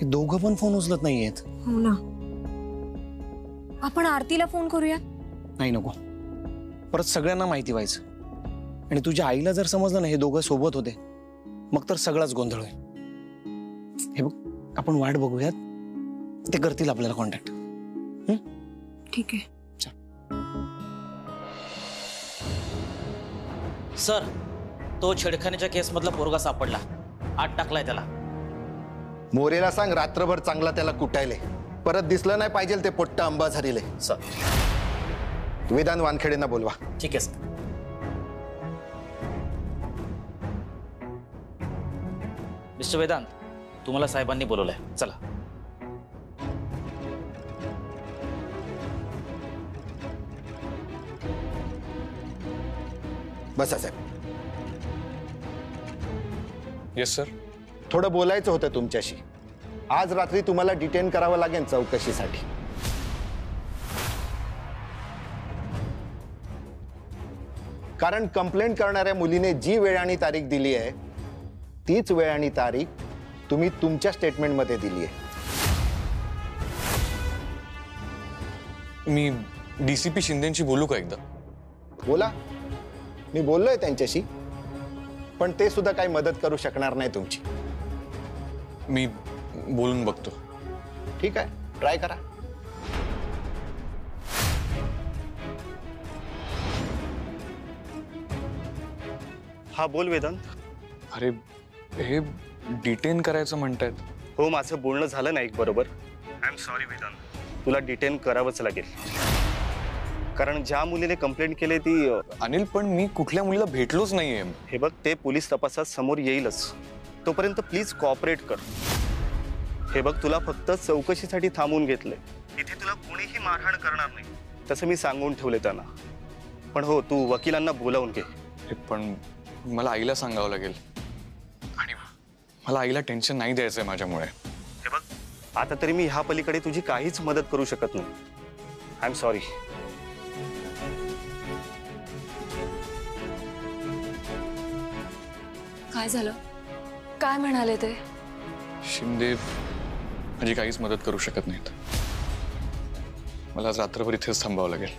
हे दोघं पण फोन उचलत नाहीयेत. हो ना, आपण आरतीला फोन करूया. नाही नको, परत सगळ्यांना माहिती व्हायचं. आणि तुझ्या आईला जर समजलं ना हे दोघं सोबत होते, मग तर सगळाच गोंधळ होईल. हे बघ, आपण वाट बघूयात, ते करतील आपल्याला कॉन्टॅक्ट. ठीक आहे. सर, तो छेडखानीच्या केस मधला पोरगा सापडला. आत टाकलाय त्याला. मोरेला सांग रात्रभर चांगला त्याला कुटायले. परत दिसलं नाही पाहिजे ते पोट्ट अंबा झरीले. सर. वेदांत वानखेडेंना बोलवा. ठीक आहे सर. मिस्टर वेदांत, तुम्हाला साहेबांनी बोलवलंय. चला. बसा साहेब. Yes sir. थोडं बोलायचं होतं तुमच्याशी. आज रात्री तुम्हाला डिटेन करावं लागेल चौकशीसाठी. कारण कंप्लेंट करणाऱ्या मुलीने जी वेळ आणि तारीख दिली आहे तीच वेळ आणि तारीख तुम्ही तुमच्या स्टेटमेंटमध्ये दिली आहे. मी डीसीपी शिंदेंशी बोलू का एकदा? बोला. मी बोललोय त्यांच्याशी, पण ते सुद्धा काही मदत करू शकणार नाही तुमची. मी बोलून बघतो. ठीक आहे, ट्राय करा. हा बोल वेदांत. अरे हे डिटेन करायचं म्हणतायत. हो, माझं बोलणं झालं नाही बरोबर. आय एम सॉरी वेदांत, तुला डिटेन करावंच लागेल. कारण ज्या मुलीने कंप्लेंट केली ती अनिल, पण मी कुठल्या मुलीला भेटलोच नाहीये. हे बघ, ते पोलीस तपासात समोर येईलच. तोपर्यंत प्लीज कॉपरेट कर. हे बघ, तुला फक्त चौकशीसाठी थांबून घेतलंय. इथे तुला कोणीही मारहाण करणार नाही तसं मी सांगून ठेवले त्यांना. पण हो, तू वकिलांना बोलावून घे. पण मला आईला सांगावं लागेल आणि मला आईला टेन्शन नाही द्यायचंय माझ्यामुळे. हे बघ, आता तरी मी ह्या पलीकडे तुझी काहीच मदत करू शकत नाही. I am sorry. काय झालं? काय म्हणाले ते? शिंदे माझी काहीच मदत करू शकत नाहीत. मला आज रात्रभर इथेच थांबावं लागेल.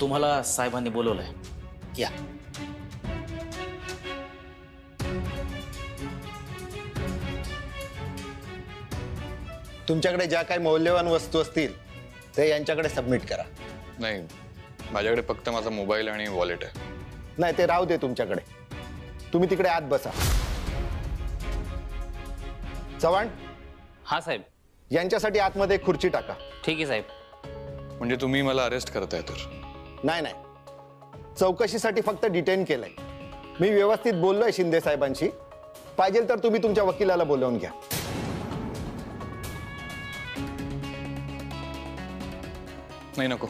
तुम्हाला साहेबांनी बोलवलंय. या. तुमच्याकडे ज्या काही मौल्यवान वस्तू असतील ते यांच्याकडे सबमिट करा. नाही, माझ्याकडे फक्त माझा मोबाईल आणि वॉलेट आहे. नाही, ते राहू दे तुमच्याकडे. तुम्ही तिकडे आत बसा. चव्हाण, हा साहेब. यांच्यासाठी आतमध्ये एक खुर्ची टाका. ठीक आहे साहेब. म्हणजे तुम्ही मला अरेस्ट करताय तर? नाही नाही, चौकशीसाठी फक्त डिटेन केलंय. मी व्यवस्थित बोललोय शिंदे साहेबांशी. पाहिजे तर तुम्ही तुमच्या वकिलाला बोलावून घ्या. नाही, नको.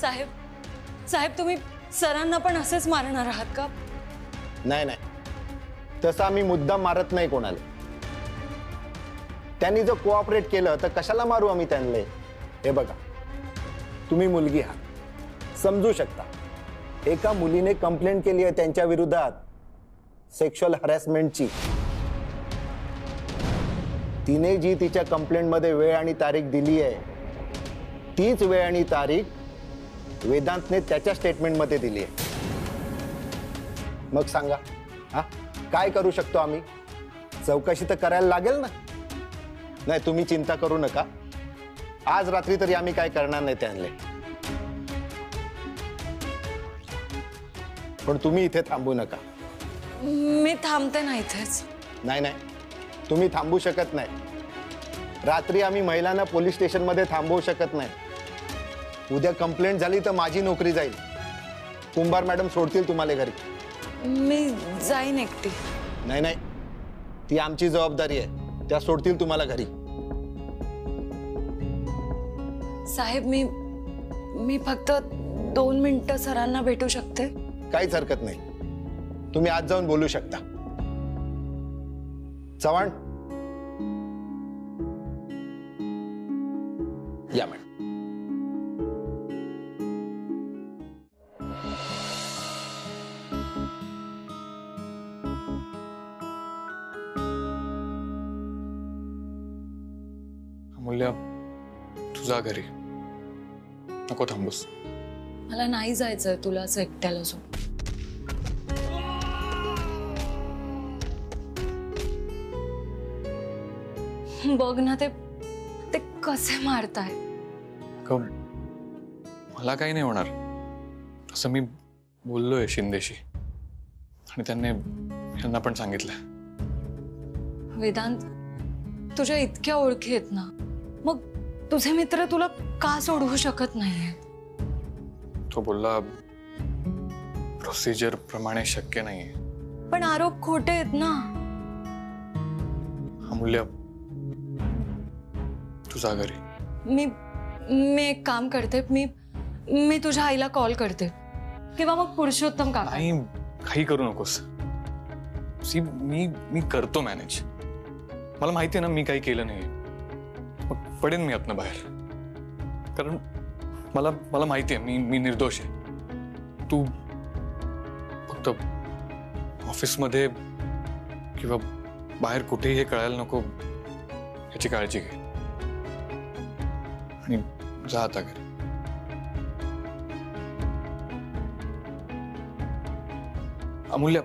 साहेब साहेब तुम्ही सरांना पण असेच मारणार आहात का? नाही नाही, तसं आम्ही मुद्दाम मारत नाही कोणाला. त्यांनी जर कोऑपरेट केलं तर कशाला मारू आम्ही त्यांना. हे बघा, तुम्ही मुलगी आहात, समजू शकता. एका मुलीने कंप्लेंट केली आहे त्यांच्या विरोधात सेक्शुअल हॅरेसमेंटची. तिने जी तिच्या कंप्लेंटमध्ये वेळ आणि तारीख दिली आहे तीच वेळ आणि तारीख वेदांतने त्याच्या स्टेटमेंटमध्ये दिली आहे. मग सांगा, हा काय करू शकतो आम्ही? चौकशी तर करायला लागेल ना. नाही, तुम्ही चिंता करू नका. आज रात्री तरी आम्ही काय करणार नाही त्यांना. पण तुम्ही इथे थांबू नका. मी थांबते ना इथेच. नाही नाही, तुम्ही थांबू शकत नाही. रात्री आम्ही महिलांना पोलीस स्टेशनमध्ये थांबवू शकत नाही. उद्या कंप्लेंट झाली तर माझी नोकरी जाईल. कुंभार मॅडम सोडतील तुम्हाला घरी. मी जाईन एकटी. नाही नाही, ती आमची जबाबदारी आहे. त्या सोडतील तुम्हाला घरी. साहेब मी फक्त 2 मिनिटं सरांना भेटू शकते. काहीच हरकत नाही, तुम्ही आज जाऊन बोलू शकता. चव्हाण या मॅडम. अमूल्य, तुझा घरी नको थांबूस. मला नाही जायचंय तुला असं एकट्याला सोडून. बघ ना ते कसे मारताय. मला काही नाही होणार असं मी बोललोय शिंदेशी आणि यांना पण सांगितलंय. वेदांत, तुझ्या इतक्या ओळखी आहेत ना, मग तुझे मित्र तुला का सोडवू शकत नाहीये? तो बोलला प्रोसिजर प्रमाणे शक्य नाहीये. पण आरोप खोटे आहेत ना. अमूल्य, तुझा घरी. मी एक काम करते. मी तुझ्या आईला कॉल करते किंवा मग पुरुषोत्तम काका. नाही, काही करू नकोस. मी करतो मॅनेज. मला माहिती आहे ना मी काही केलं नाही. मग पडेन मी आतनं बाहेर. कारण मला माहिती आहे मी निर्दोष आहे. तू फक्त ऑफिसमध्ये किंवा बाहेर कुठेही हे कळायला नको याची काळजी घे. आणि जा आता घरी. अमूल्य,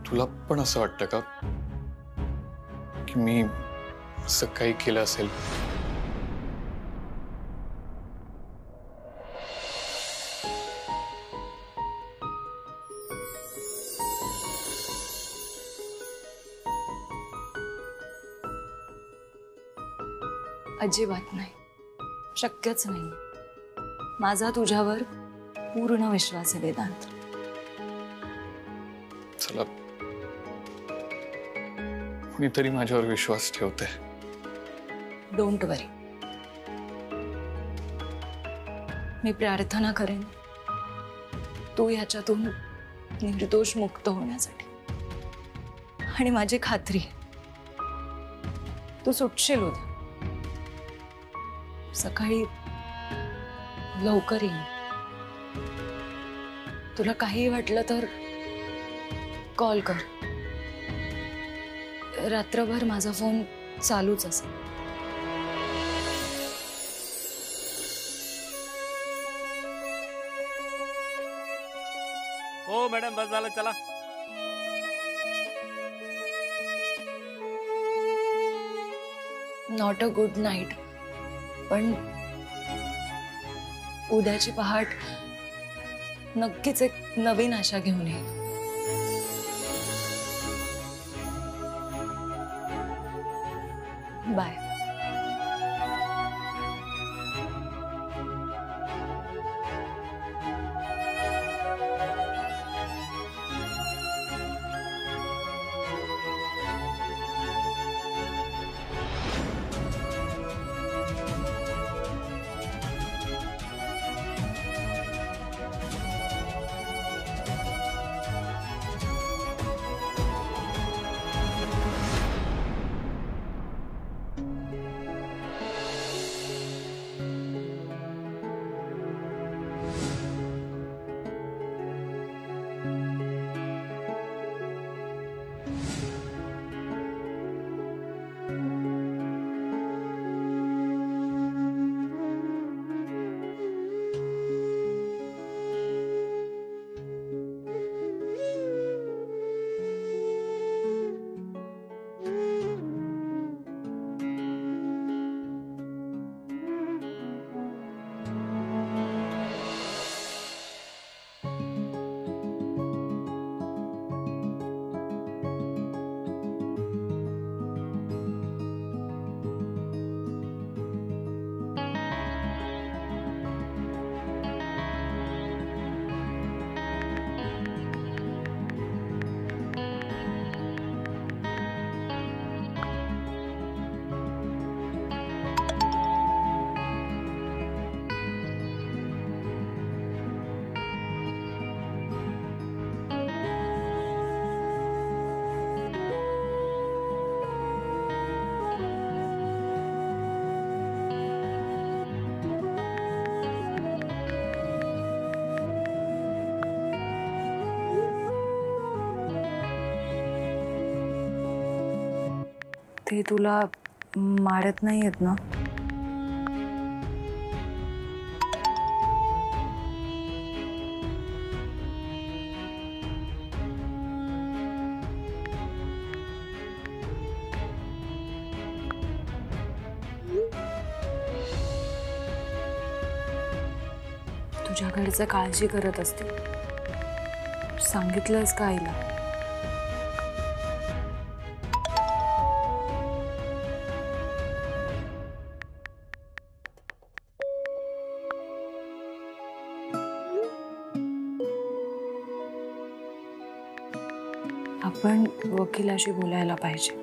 तुला पण असं वाटतं का की मी असं काही केलं असेल? अजिबात नाही, शक्यच नाही. माझा तुझ्यावर पूर्ण विश्वास आहे वेदांत. चला, कुणीतरी माझ्यावर विश्वास ठेवते. डोंट वरी. मी प्रार्थना करेन तू ह्याच्यातून निर्दोष मुक्त होण्यासाठी. आणि माझी खात्री तू सुटशील उद्या. सकाळी लवकर येईन. तुला काही वाटलं तर कॉल कर. रात्रभर माझा फोन चालूच असेल. हो मॅडम, बस झालं, चला. नॉट अ गुड नाईट, पण उद्याची पहाट नक्कीच एक नवीन आशा घेऊन येईल. बाय. ते तुला मारत नाही येत ना? तुझ्या घरचं काळजी करत असते. सांगितलंस का आईला? आपण वकिलाशी बोलायला पाहिजे.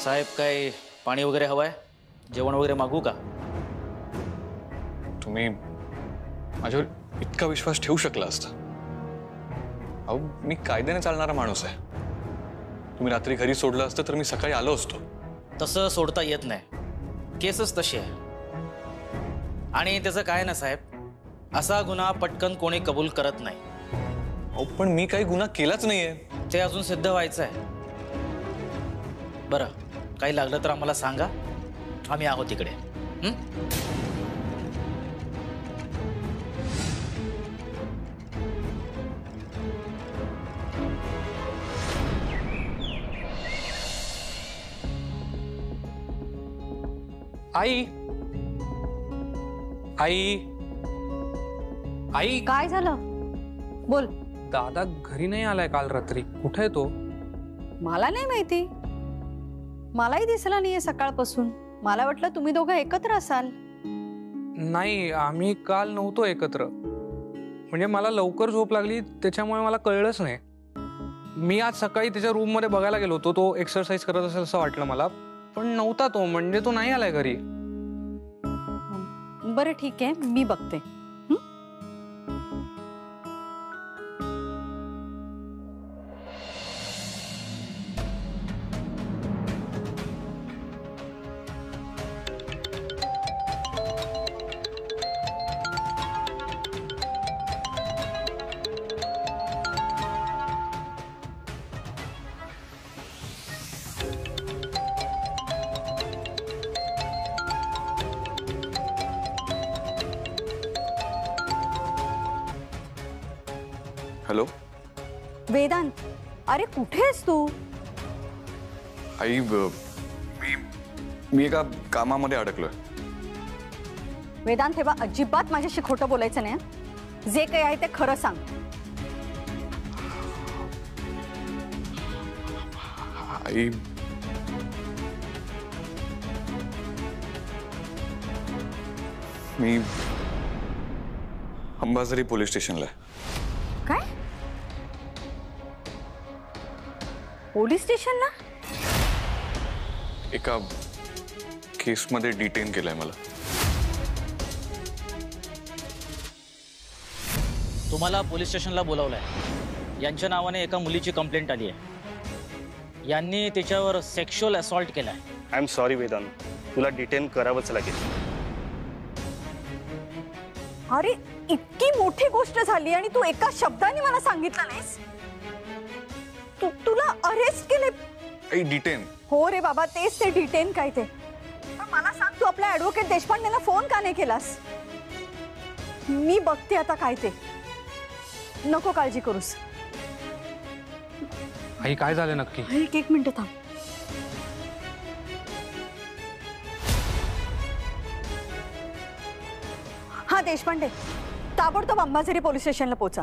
साहेब, काय पाणी वगैरे हवंय? जेवण वगैरे मागू का? तुम्ही माझ्यावर इतका विश्वास ठेवू शकला असता. अहो, मी कायद्याने चालणारा माणूस आहे. तुम्ही रात्री घरी सोडलं असतं तर मी सकाळी आलो असतो. तसं सोडता येत नाही. केसच तशी आहे. आणि त्याचं काय ना साहेब, असा गुन्हा पटकन कोणी कबूल करत नाही. अहो, पण मी काही गुन्हा केलाच नाहीये. ते अजून सिद्ध व्हायचं आहे. बरं, काही लागलं तर आम्हाला सांगा, आम्ही आहोत तिकडे. आई आई आई, काय झालं? बोल. दादा घरी नाही आलाय काल रात्री. कुठे आहे तो? मला नाही माहिती. मलाही दिसला नाहीये सकाळपासून. मला वाटलं तुम्ही दोघं एकत्र असाल. नाही, आम्ही काल नव्हतो एकत्र. म्हणजे मला लवकर झोप लागली त्याच्यामुळे मला कळलंच नाही. मी आज सकाळी त्याच्या रूम मध्ये बघायला गेलो होतो. तो एक्सरसाइज करत असेल असं वाटलं मला, पण नव्हता तो. म्हणजे तो नाही आलाय घरी. बरं ठीक आहे, मी बघते. हॅलो वेदांत, अरे कुठे आहेस तू? आई, मी एका कामामध्ये अडकलोय. वेदांत, हे बा, अजिबात माझ्याशी खोटं बोलायचं नाही. जे काही आहे ते खरं सांग. आई, मी अंबाझरी पोलीस स्टेशनला आहे. काय? पोलीस स्टेशनला? एका केसमध्ये डिटेन केलंय मला. तुम्हाला पोलीस स्टेशनला बोलावलंय. यांच्या नावाने एका मुलीची कंप्लेंट आली आहे. यांनी तिच्यावर सेक्शुअल असॉल्ट केलाय. आय एम सॉरी वेदांत, तुला डिटेन करावंच लागेल. अरे, इतकी मोठी गोष्ट झाली आणि तू एका शब्दाने मला सांगितलं नाहीस. तुला अरेस्ट केले? डिटेन? हो रे बाबा, तेच ते डिटेन काय ते. पण मला सांग, तू आपल्या ऍडव्होकेट देशपांडेंना फोन का नाही केलास? मी बघते आता काय ते. नको काळजी करूस. आई, काय झालं नक्की? एक मिनिट थांब. हा देशपांडे, ताबडतोब अंबाझरी पोलीस स्टेशनला पोचा.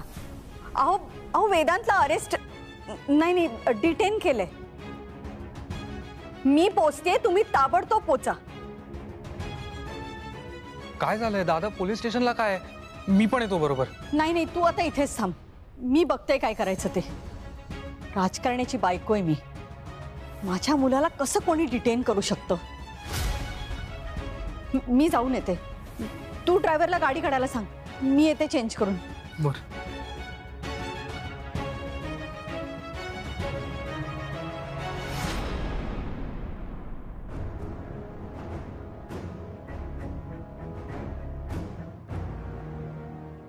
अहो वेदांतला अरेस्ट नाही, डिटेन केलंय. मी पोचते, तुम्ही ताबडतोब पोचा. काय झालंय दादा? पोलीस स्टेशनला काय? मी पण येतो बरोबर. नाही नाही, तू आता इथेच थांब. मी बघते काय करायचं ते. राजकारण्याची बायको आहे मी. माझ्या मुलाला कसं कोणी डिटेन करू शकतं? मी जाऊन येते. तू ड्रायव्हरला गाडी काढायला सांग. मी येते चेंज करून. बरं.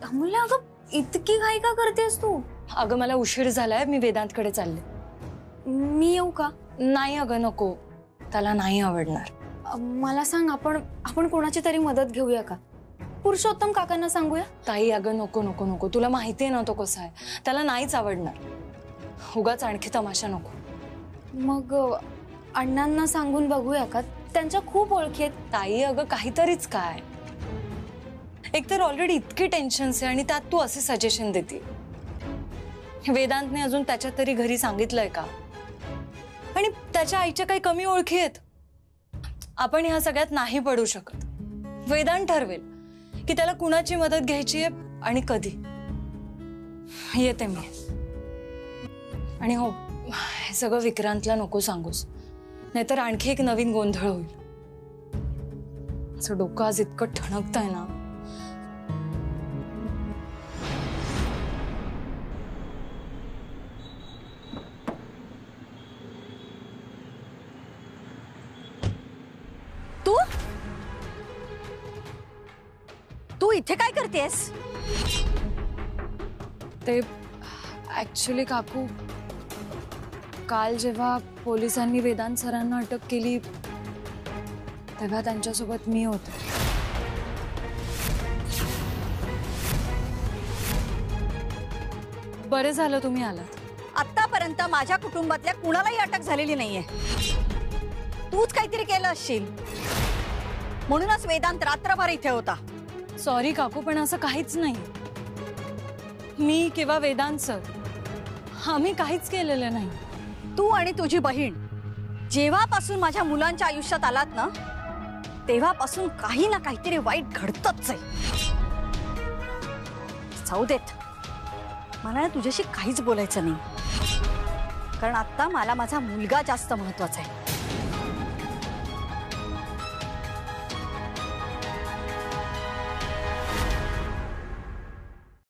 अमूल्य, अगं इतकी घाई का करतेस तू? अगं मला उशीर झालाय, मी वेदांतकडे चालले. मी येऊ का? नाही अगं नको, त्याला नाही आवडणार. मला सांग, आपण कोणाची तरी मदत घेऊया का? पुरुषोत्तम काकांना सांगूया? ताई अगं नको नको नको, तुला माहिती आहे ना तो कसा आहे, त्याला नाहीच आवडणार. उगाच आणखी तमाशा नको. मग अण्णांना सांगून बघूया का? त्यांच्या खूप ओळखी आहेत. ताई अगं काहीतरीच काय, एकतर ऑलरेडी इतकी टेन्शन्स आहे आणि त्यात तू असे सजेशन देते. वेदांतने अजून त्याच्या तरी घरी सांगितलंय का? आणि त्याच्या आईच्या काही कमी ओळखी आहेत? आपण ह्या सगळ्यात नाही पडू शकत. वेदांत ठरवेल की त्याला कुणाची मदत घ्यायची आहे आणि कधी. येते मी. आणि हो, हे सगळं विक्रांतला नको सांगूस, नाहीतर आणखी एक नवीन गोंधळ होईल. असं डोकं आज इतकं ठणकतंय ना. तू इथे काय करतेस? ते ऍक्च्युली काकू, काल जेव्हा पोलिसांनी वेदांत सरांना अटक केली तेव्हा त्यांच्यासोबत मी होते. बरे झालं तुम्ही आलात. आतापर्यंत माझ्या कुटुंबातल्या कुणालाही अटक झालेली नाहीये. तूच काहीतरी केलं असशील, म्हणूनच वेदांत रात्रभर इथे होता. सॉरी काकू, पण असं काहीच नाही. मी किंवा वेदांत सर आम्ही काहीच केलेलं नाही. तू आणि तुझी बहीण जेव्हापासून माझ्या मुलांच्या आयुष्यात आलात ना, तेव्हापासून काही ना काहीतरी वाईट घडतच आहे. जाऊ देत, मला तुझ्याशी काहीच बोलायचं नाही, कारण आता मला माझा मुलगा जास्त महत्वाचा आहे.